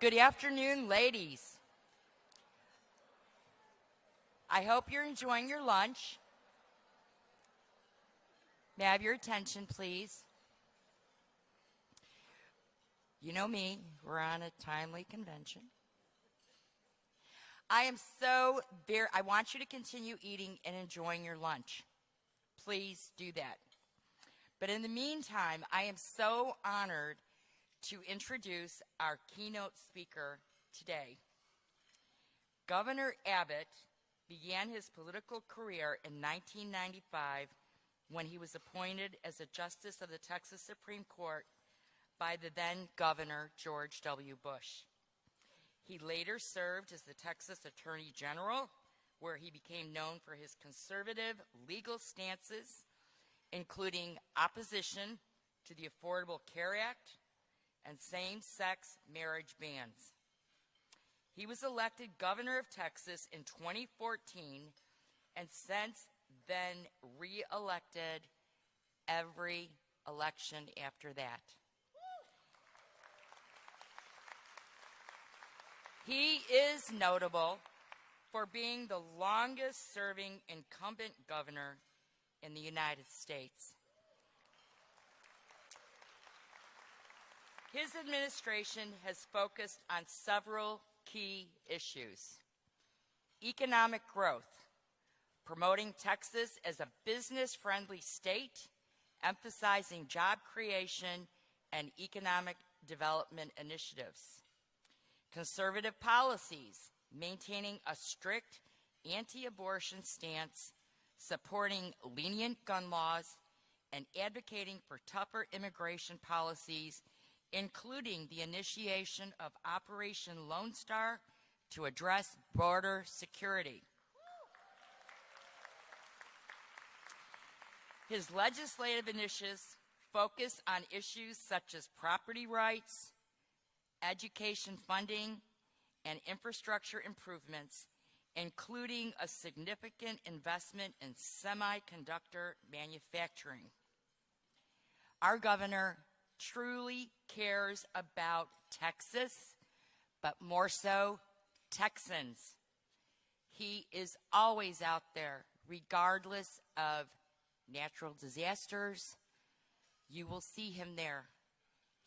Good afternoon, ladies. I hope you're enjoying your lunch. May I have your attention, please? You know me, we're on a timely convention. I want you to continue eating and enjoying your lunch. Please do that. But in the meantime, I am so honored to introduce our keynote speaker today. Governor Abbott began his political career in 1995 when he was appointed as a justice of the Texas Supreme Court by the then Governor George W. Bush. He later served as the Texas Attorney General, where he became known for his conservative legal stances, including opposition to the Affordable Care Act and same-sex marriage bans. He was elected governor of Texas in 2014 and since then re-elected every election after that. He is notable for being the longest-serving incumbent governor in the United States. His administration has focused on several key issues: economic growth, promoting Texas as a business-friendly state, emphasizing job creation and economic development initiatives; conservative policies, maintaining a strict anti-abortion stance, supporting lenient gun laws, and advocating for tougher immigration policies, including the initiation of Operation Lone Star to address border security. His legislative initiatives focus on issues such as property rights, education funding, and infrastructure improvements, including a significant investment in semiconductor manufacturing. Our governor truly cares about Texas, but more so, Texans. He is always out there, regardless of natural disasters. You will see him there.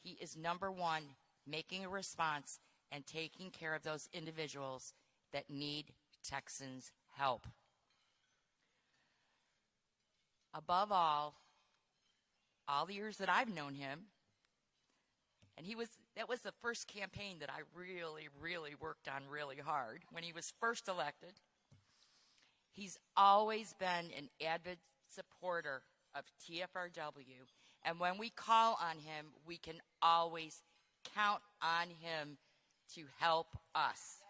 He is number one, making a response and taking care of those individuals that need Texans' help. Above all the years that I've known him, and that was the first campaign that I really worked on really hard when he was first elected. He's always been an avid supporter of TFRW, and when we call on him, we can always count on him to help us.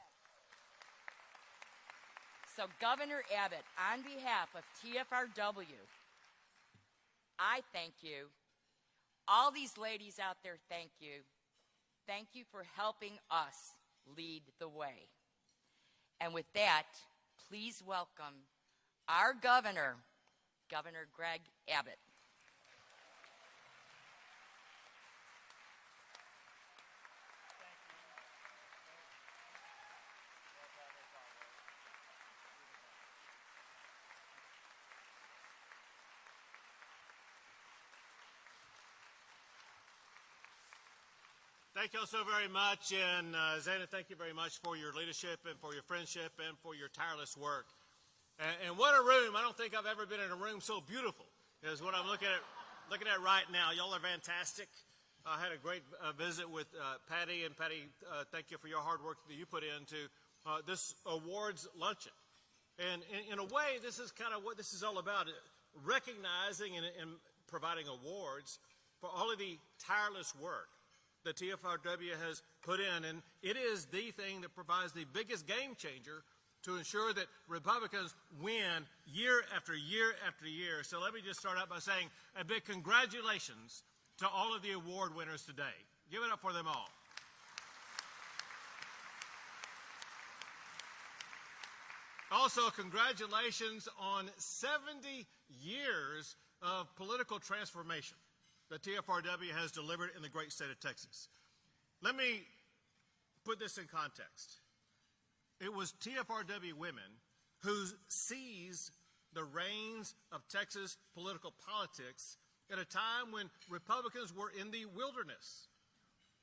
So Governor Abbott, on behalf of TFRW, I thank you. All these ladies out there, thank you. Thank you for helping us lead the way. And with that, please welcome our governor, Governor Greg Abbott. Thank you all so very much, and Zana, thank you very much for your leadership and for your friendship and for your tireless work. And what a room. I don't think I've ever been in a room so beautiful as what I'm looking at right now. Y'all are fantastic. I had a great visit with Patty, and Patty, thank you for your hard work that you put into this awards luncheon. And in a way, this is kind of what this is all about, recognizing and providing awards for all of the tireless work that TFRW has put in, and it is the thing that provides the biggest game changer to ensure that Republicans win year after year after year. So let me just start out by saying a big congratulations to all of the award winners today. Give it up for them all. Also, congratulations on 70 years of political transformation that TFRW has delivered in the great state of Texas. Let me put this in context. It was TFRW women who seized the reins of Texas political politics at a time when Republicans were in the wilderness,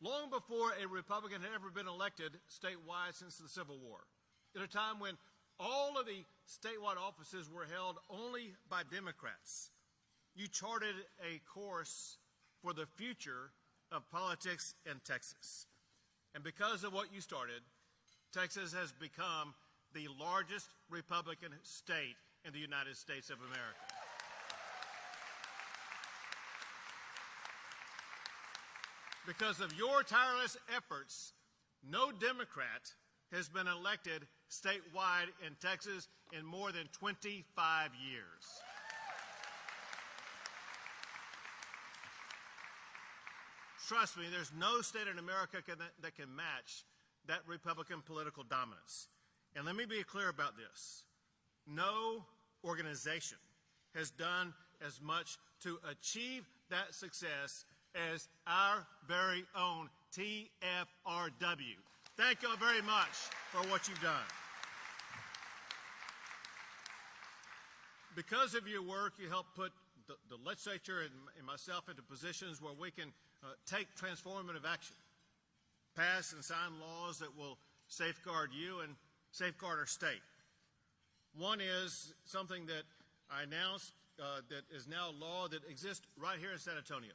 long before a Republican had ever been elected statewide since the Civil War, at a time when all of the statewide offices were held only by Democrats. You charted a course for the future of politics in Texas. And because of what you started, Texas has become the largest Republican state in the United States of America. Because of your tireless efforts, no Democrat has been elected statewide in Texas in more than 25 years. Trust me, there's no state in America that can match that Republican political dominance. And let me be clear about this. No organization has done as much to achieve that success as our very own TFRW. Thank you all very much for what you've done. Because of your work, you helped put the legislature and myself into positions where we can take transformative action, pass and sign laws that will safeguard you and safeguard our state. One is something that I announced that is now law that exists right here in San Antonio.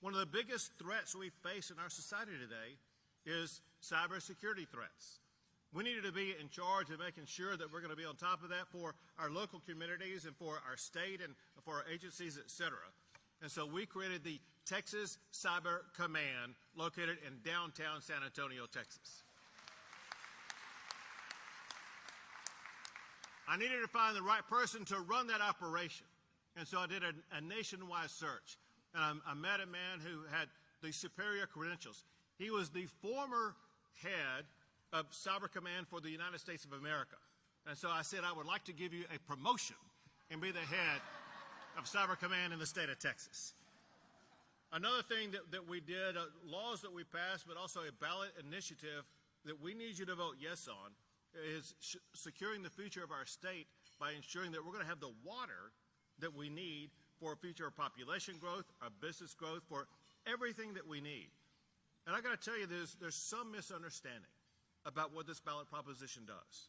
One of the biggest threats we face in our society today is cybersecurity threats. We need to be in charge of making sure that we're going to be on top of that for our local communities and for our state and for our agencies, et cetera. And so we created the Texas Cyber Command located in downtown San Antonio, Texas. I needed to find the right person to run that operation. And so I did a nationwide search. And I met a man who had the superior credentials. He was the former head of Cyber Command for the United States of America. And so I said, I would like to give you a promotion and be the head of Cyber Command in the state of Texas. Another thing that we did, laws that we passed, but also a ballot initiative that we need you to vote yes on, is securing the future of our state by ensuring that we're going to have the water that we need for future population growth, our business growth, for everything that we need. And I got to tell you, there's some misunderstanding about what this ballot proposition does.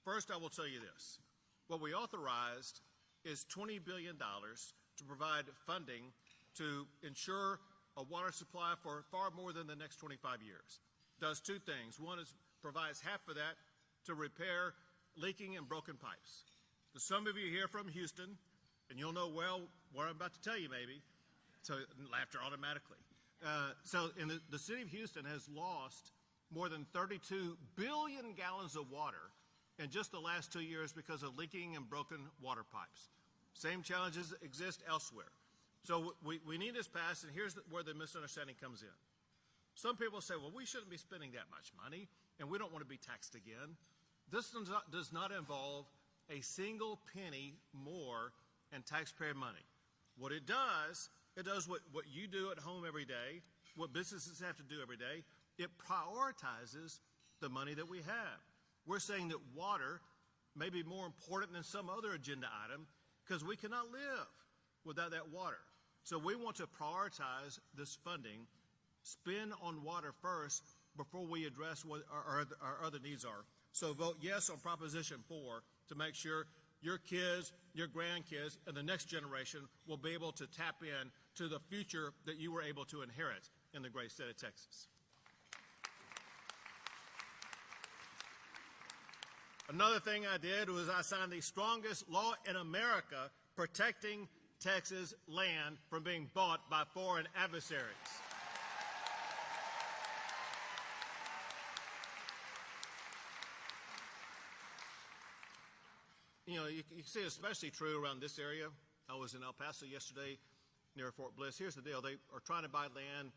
First, I will tell you this. What we authorized is $20 billion to provide funding to ensure a water supply for far more than the next 25 years. Does two things. One is provides half of that to repair leaking and broken pipes. So some of you here from Houston, and you'll know well what I'm about to tell you maybe, so laughter automatically. So the city of Houston has lost more than 32 billion gallons of water in just the last 2 years because of leaking and broken water pipes. Same challenges exist elsewhere. So we need this passed, and here's where the misunderstanding comes in. Some people say, well, we shouldn't be spending that much money, and we don't want to be taxed again. This does not involve a single penny more in taxpayer money. What it does what you do at home every day, what businesses have to do every day. It prioritizes the money that we have. We're saying that water may be more important than some other agenda item because we cannot live without that water. So we want to prioritize this funding, spend on water first before we address what our other needs are. So vote yes on Proposition 4 to make sure your kids, your grandkids, and the next generation will be able to tap in to the future that you were able to inherit in the great state of Texas. Another thing I did was I signed the strongest law in America protecting Texas land from being bought by foreign adversaries. You know, you see it especially true around this area. I was in El Paso yesterday near Fort Bliss. Here's the deal. They are trying to buy land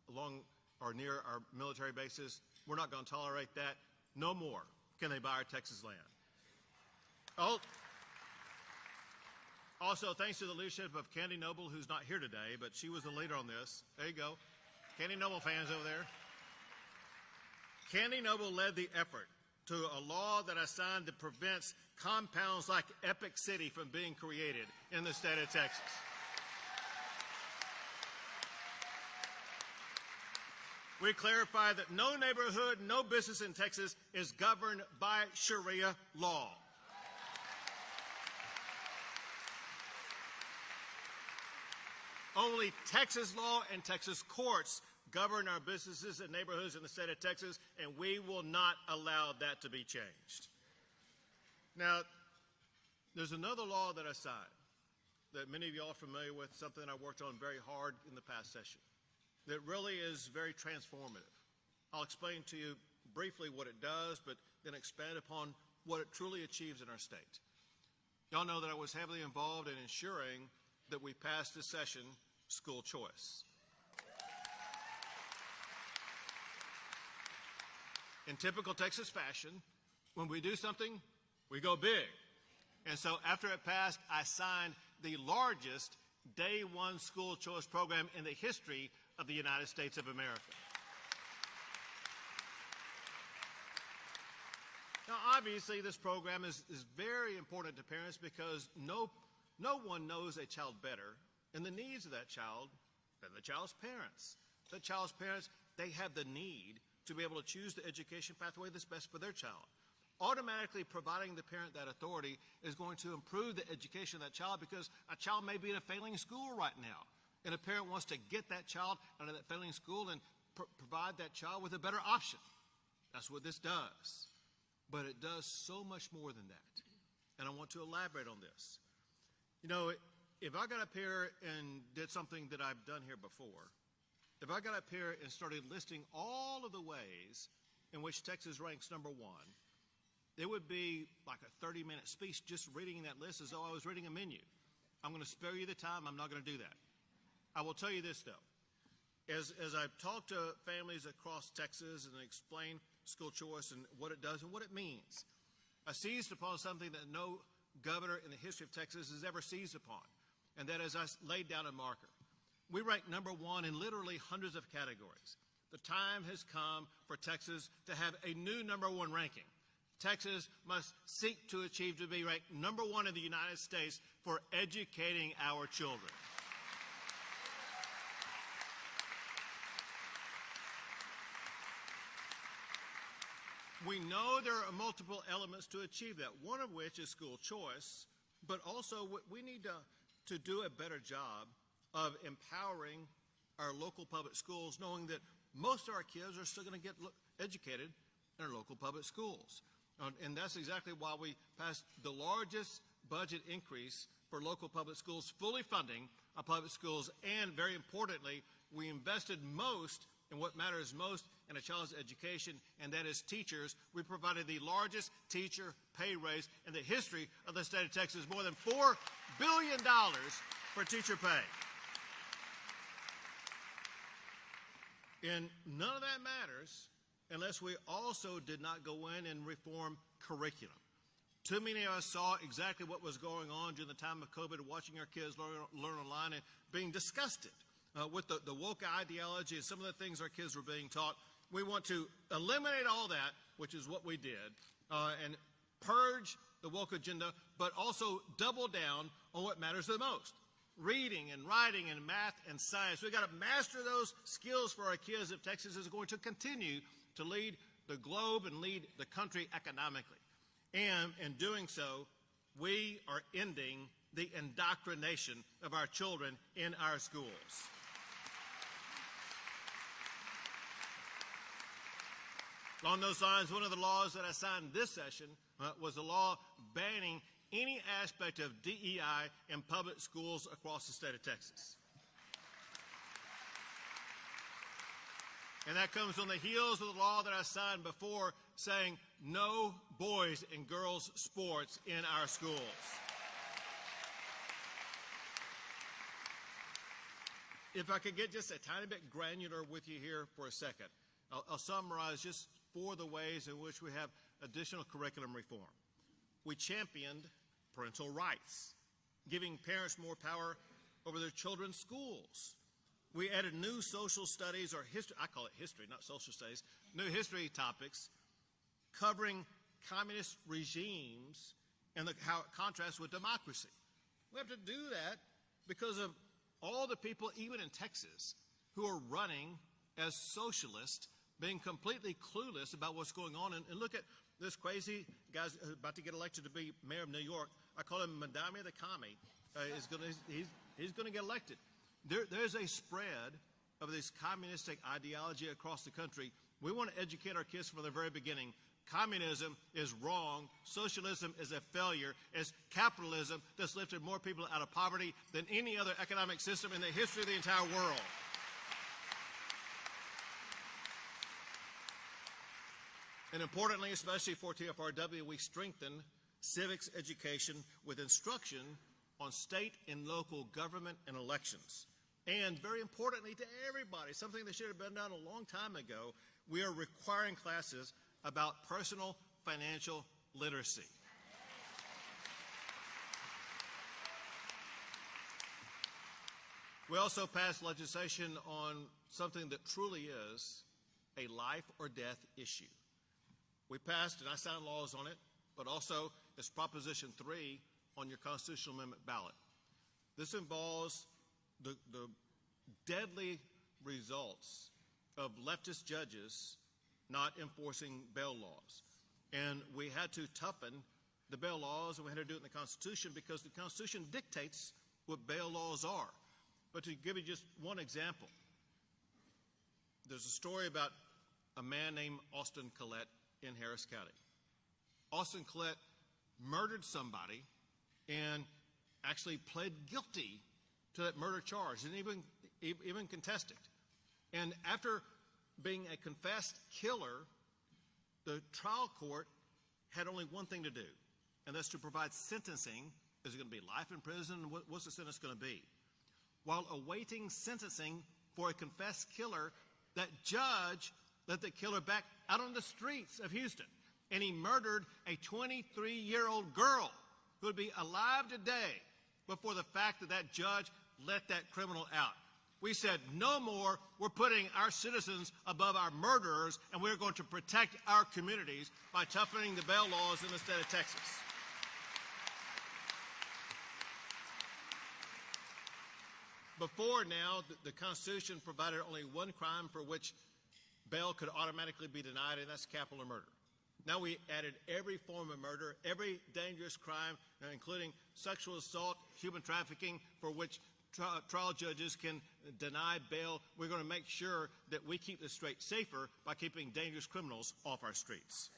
along or near our military bases. We're not going to tolerate that. No more can they buy our Texas land. Also, thanks to the leadership of Candy Noble, who's not here today, but she was the leader on this. There you go. Candy Noble fans over there. Candy Noble led the effort to a law that I signed that prevents compounds like Epic City from being created in the state of Texas. We clarify that no neighborhood, no business in Texas is governed by Sharia law. Only Texas law and Texas courts govern our businesses and neighborhoods in the state of Texas, and we will not allow that to be changed. Now, there's another law that I signed that many of you all are familiar with, something I worked on very hard in the past session, that really is very transformative. I'll explain to you briefly what it does, but then expand upon what it truly achieves in our state. Y'all know that I was heavily involved in ensuring that we passed this session school choice. In typical Texas fashion, when we do something, we go big. And so after it passed, I signed the largest day one school choice program in the history of the United States of America. Now, obviously, this program is very important to parents because no one knows a child better and the needs of that child than the child's parents. The child's parents, they have the need to be able to choose the education pathway that's best for their child. Automatically providing the parent that authority is going to improve the education of that child because a child may be in a failing school right now. And a parent wants to get that child out of that failing school and provide that child with a better option. That's what this does. But it does so much more than that. And I want to elaborate on this. You know, if I got up here and did something that I've done here before, if I got up here and started listing all of the ways in which Texas ranks number one, it would be like a 30-minute speech just reading that list as though I was reading a menu. I'm going to spare you the time. I'm not going to do that. I will tell you this, though. As I've talked to families across Texas and explained school choice and what it does and what it means, I seized upon something that no governor in the history of Texas has ever seized upon, and that is I laid down a marker. We rank number one in literally hundreds of categories. The time has come for Texas to have a new number one ranking. Texas must seek to achieve to be ranked number one in the United States for educating our children. We know there are multiple elements to achieve that, one of which is school choice, but also we need to do a better job of empowering our local public schools, knowing that most of our kids are still going to get educated in our local public schools. And that's exactly why we passed the largest budget increase for local public schools, fully funding our public schools, and very importantly, we invested most in what matters most in a child's education, and that is teachers. We provided the largest teacher pay raise in the history of the state of Texas, more than $4 billion for teacher pay. And none of that matters unless we also did not go in and reform curriculum. Too many of us saw exactly what was going on during the time of COVID, watching our kids learn online and being disgusted with the woke ideology and some of the things our kids were being taught. We want to eliminate all that, which is what we did, and purge the woke agenda, but also double down on what matters the most. Reading and writing and math and science. We've got to master those skills for our kids if Texas is going to continue to lead the globe and lead the country economically. And in doing so, we are ending the indoctrination of our children in our schools. Along those lines, one of the laws that I signed this session was a law banning any aspect of DEI in public schools across the state of Texas. And that comes on the heels of the law that I signed before saying no boys and girls sports in our schools. If I could get just a tiny bit granular with you here for a second, I'll summarize just 4 of the ways in which we have additional curriculum reform. We championed parental rights, giving parents more power over their children's schools. We added new social studies, or history, I call it history, not social studies, new history topics covering communist regimes and how it contrasts with democracy. We have to do that because of all the people, even in Texas, who are running as socialists, being completely clueless about what's going on. And look at this crazy guy about to get elected to be mayor of New York. I call him Madame the Commie. He's going to get elected. There's a spread of this communistic ideology across the country. We want to educate our kids from the very beginning. Communism is wrong. Socialism is a failure. It's capitalism that's lifted more people out of poverty than any other economic system in the history of the entire world. And importantly, especially for TFRW, we strengthen civics education with instruction on state and local government and elections. And very importantly to everybody, something that should have been done a long time ago, we are requiring classes about personal financial literacy. We also passed legislation on something that truly is a life or death issue. We passed, and I signed laws on it, but also it's Proposition 3 on your constitutional amendment ballot. This involves the deadly results of leftist judges not enforcing bail laws. And we had to toughen the bail laws, and we had to do it in the Constitution because the Constitution dictates what bail laws are. But to give you just one example, there's a story about a man named Austin Collette in Harris County. Austin Collette murdered somebody and actually pled guilty to that murder charge and even contest it. And after being a confessed killer, the trial court had only one thing to do, and that's to provide sentencing. Is it going to be life in prison? What's the sentence going to be? While awaiting sentencing for a confessed killer, that judge let the killer back out on the streets of Houston, and he murdered a 23-year-old girl who would be alive today before the fact that judge let that criminal out. We said, no more. We're putting our citizens above our murderers, and we're going to protect our communities by toughening the bail laws in the state of Texas. Before now, the Constitution provided only one crime for which bail could automatically be denied, and that's capital murder. Now we added every form of murder, every dangerous crime, including sexual assault, human trafficking, for which trial judges can deny bail. We're going to make sure that we keep the street safer by keeping dangerous criminals off our streets.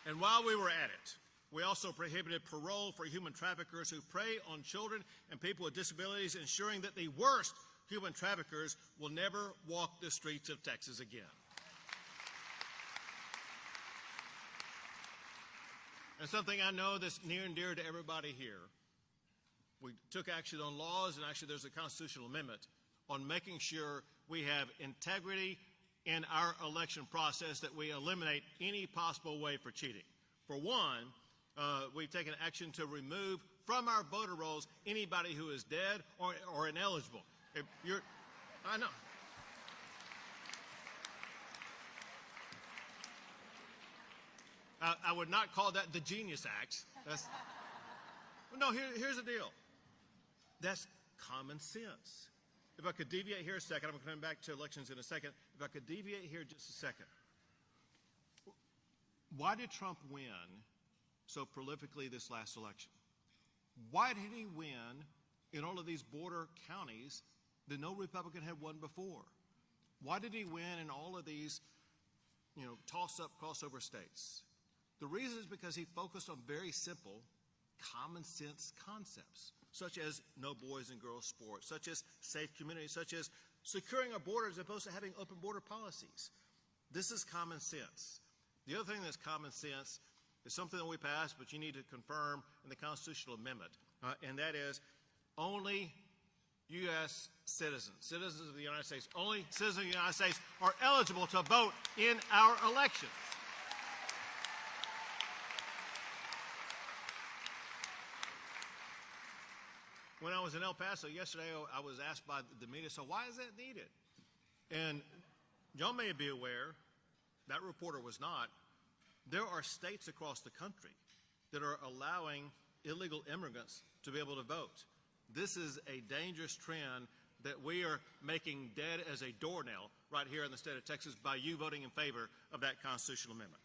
And while we were at it, we also prohibited parole for human traffickers who prey on children and people with disabilities, ensuring that the worst human traffickers will never walk the streets of Texas again. And something I know that's near and dear to everybody here, we took action on laws, and actually there's a constitutional amendment on making sure we have integrity in our election process, that we eliminate any possible way for cheating. For one, we've taken action to remove from our voter rolls anybody who is dead or ineligible. I know. I would not call that the Genius Act. No, here's the deal. That's common sense. If I could deviate here a second, I'm coming back to elections in a second. If I could deviate here just a second. Why did Trump win so prolifically this last election? Why did he win in all of these border counties that no Republican had won before? Why did he win in all of these, toss-up crossover states? The reason is because he focused on very simple, common sense concepts, such as no boys and girls sports, such as safe communities, such as securing our borders as opposed to having open border policies. This is common sense. The other thing that's common sense is something that we passed, but you need to confirm in the constitutional amendment, and that is only U.S. citizens of the United States, only citizens of the United States are eligible to vote in our elections. When I was in El Paso yesterday, I was asked by the media, so why is that needed? And y'all may be aware, that reporter was not, there are states across the country that are allowing illegal immigrants to be able to vote. This is a dangerous trend that we are making dead as a doornail right here in the state of Texas by you voting in favor of that constitutional amendment.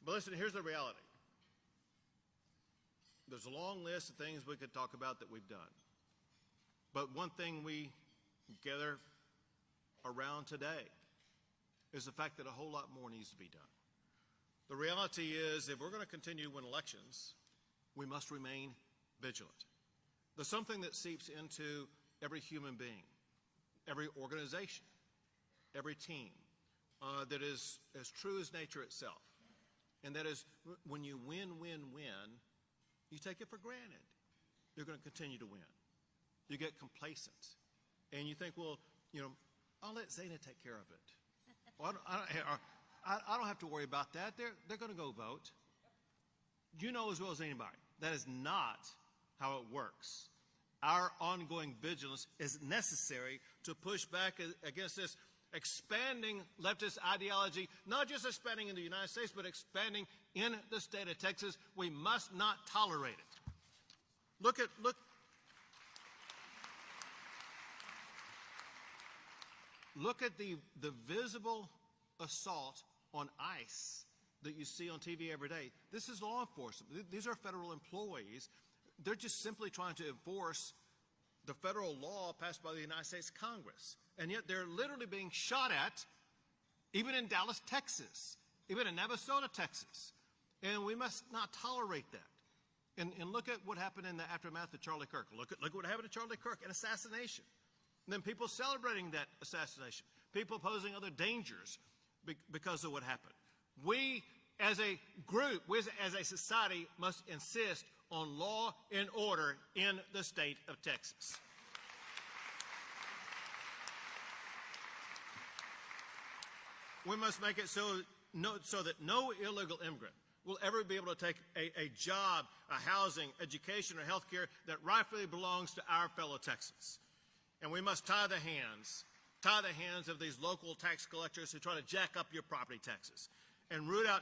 But listen, here's the reality. There's a long list of things we could talk about that we've done. But one thing we gather around today is the fact that a whole lot more needs to be done. The reality is, if we're going to continue to win elections, we must remain vigilant. There's something that seeps into every human being, every organization, every team, that is as true as nature itself. And that is, when you win, you take it for granted. You're going to continue to win. You get complacent. And you think, well, I'll let Zana take care of it. Well, I don't have to worry about that. They're going to go vote. You know as well as anybody, that is not how it works. Our ongoing vigilance is necessary to push back against this expanding leftist ideology, not just expanding in the United States, but expanding in the state of Texas. We must not tolerate it. Look at the visible assault on ICE that you see on TV every day. This is law enforcement. These are federal employees. They're just simply trying to enforce the federal law passed by the United States Congress. And yet they're literally being shot at, even in Dallas, Texas, even in Navasota, Texas. And we must not tolerate that. And look at what happened in the aftermath of Charlie Kirk. Look what happened to Charlie Kirk, an assassination. And then people celebrating that assassination, people posing other dangers because of what happened. We, as a group, we as a society, must insist on law and order in the state of Texas. We must make it so that no illegal immigrant will ever be able to take a job, a housing, education, or health care that rightfully belongs to our fellow Texans. And we must tie the hands of these local tax collectors who try to jack up your property taxes and root out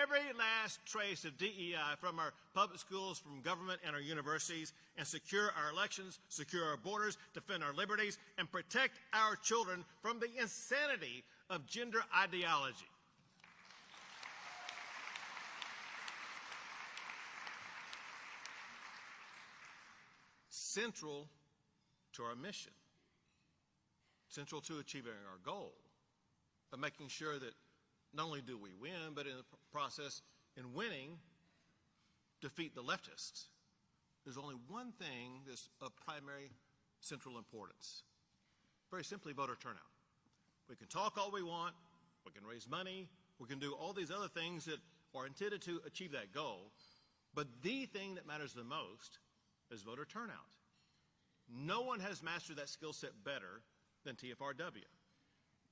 every last trace of DEI from our public schools, from government and our universities, and secure our elections, secure our borders, defend our liberties, and protect our children from the insanity of gender ideology. Central to our mission, central to achieving our goal of making sure that not only do we win, but in the process, in winning, defeat the leftists. There's only one thing that's of primary central importance. Very simply, voter turnout. We can talk all we want, we can raise money, we can do all these other things that are intended to achieve that goal, but the thing that matters the most is voter turnout. No one has mastered that skill set better than TFRW.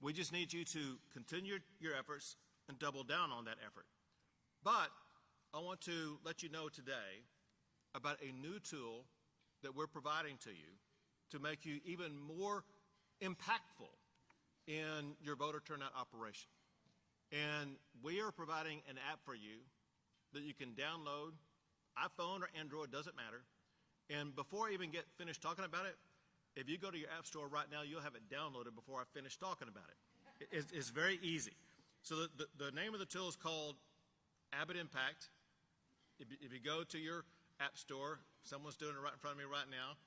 We just need you to continue your efforts and double down on that effort. But I want to let you know today about a new tool that we're providing to you to make you even more impactful in your voter turnout operation. And we are providing an app for you that you can download, iPhone or Android, doesn't matter. And before I even get finished talking about it, if you go to your app store right now, you'll have it downloaded before I finish talking about it. It's very easy. So the name of the tool is called Abbott Impact. If you go to your app store, someone's doing it right in front of me right now,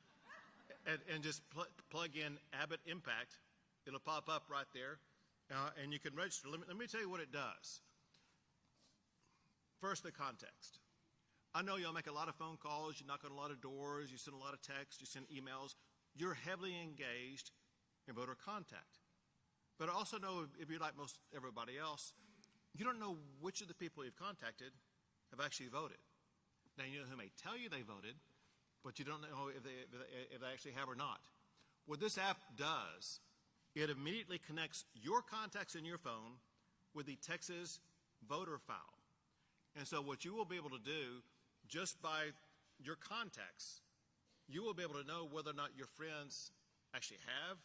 and just plug in Abbott Impact, it'll pop up right there, and you can register. Let me tell you what it does. First, the context. I know y'all make a lot of phone calls, you knock on a lot of doors, you send a lot of texts, you send emails. You're heavily engaged in voter contact. But I also know, if you're like most everybody else, you don't know which of the people you've contacted have actually voted. Now, you know who may tell you they voted, but you don't know if they actually have or not. What this app does, it immediately connects your contacts in your phone with the Texas voter file. And so what you will be able to do, just by your contacts, you will be able to know whether or not your friends actually have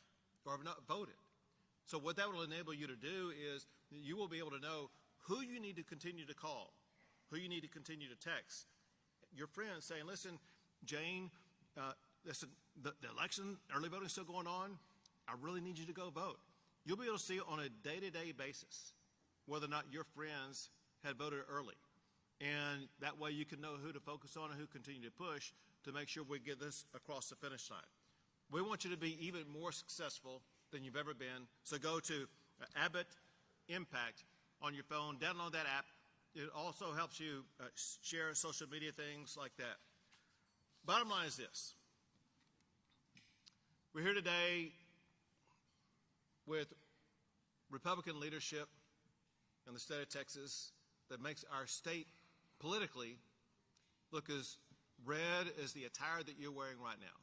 or have not voted. So what that will enable you to do is you will be able to know who you need to continue to call, who you need to continue to text. Your friends saying, listen, Jane, listen, the election, early voting is still going on. I really need you to go vote. You'll be able to see on a day-to-day basis whether or not your friends had voted early. And that way you can know who to focus on and who continue to push to make sure we get this across the finish line. We want you to be even more successful than you've ever been. So go to Abbott Impact on your phone, download that app. It also helps you share social media things like that. Bottom line is this. We're here today with Republican leadership in the state of Texas that makes our state politically look as red as the attire that you're wearing right now.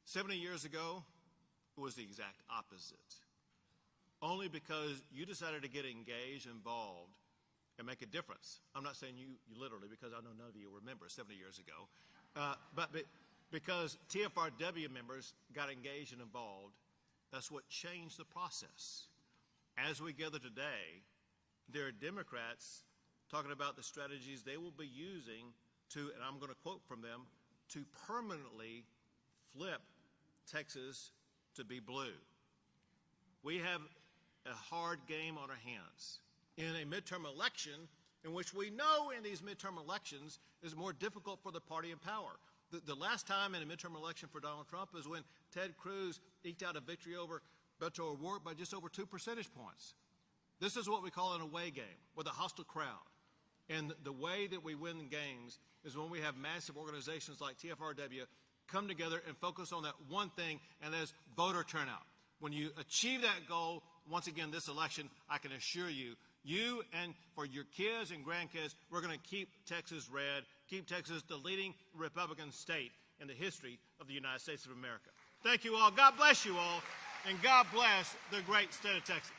70 years ago, it was the exact opposite. Only because you decided to get engaged, involved, and make a difference. I'm not saying you literally, because I know none of you remember 70 years ago, but because TFRW members got engaged and involved, that's what changed the process. As we gather today, there are Democrats talking about the strategies they will be using to, and I'm going to quote from them, to permanently flip Texas to be blue. We have a hard game on our hands in a midterm election in which we know in these midterm elections is more difficult for the party in power. The last time in a midterm election for Donald Trump is when Ted Cruz eked out a victory over Beto O'Rourke by just over 2 percentage points. This is what we call an away game with a hostile crowd. And the way that we win games is when we have massive organizations like TFRW come together and focus on that one thing, and that is voter turnout. When you achieve that goal, once again, this election, I can assure you, you and for your kids and grandkids, we're going to keep Texas red, keep Texas the leading Republican state in the history of the United States of America. Thank you all. God bless you all, and God bless the great state of Texas.